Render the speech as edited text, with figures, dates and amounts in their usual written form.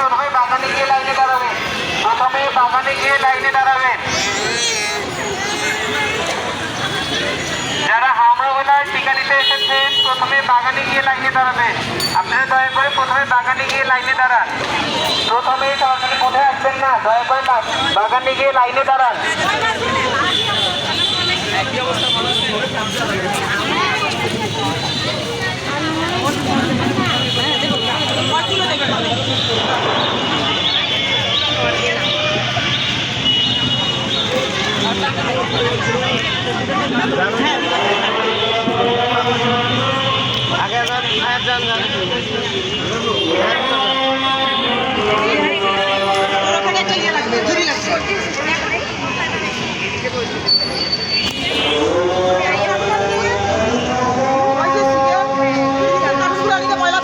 প্রথমে বাগানে গিয়ে লাইনে দাঁড়াবেন। প্রথমে বাগানে গিয়ে লাইনে দাঁড়াবেন। যারা হাওড়াওয়ালার টিকা নিতে এসেছেন প্রথমে বাগানে গিয়ে লাইনে দাঁড়াবেন। আপনারা দয়া করে প্রথমে বাগানে গিয়ে লাইনে দাঁড়ান। প্রথমে সরাসরি কোথায় আসবেন না, দয়া করে বাগানে গিয়ে লাইনে দাঁড়ান। ময়লা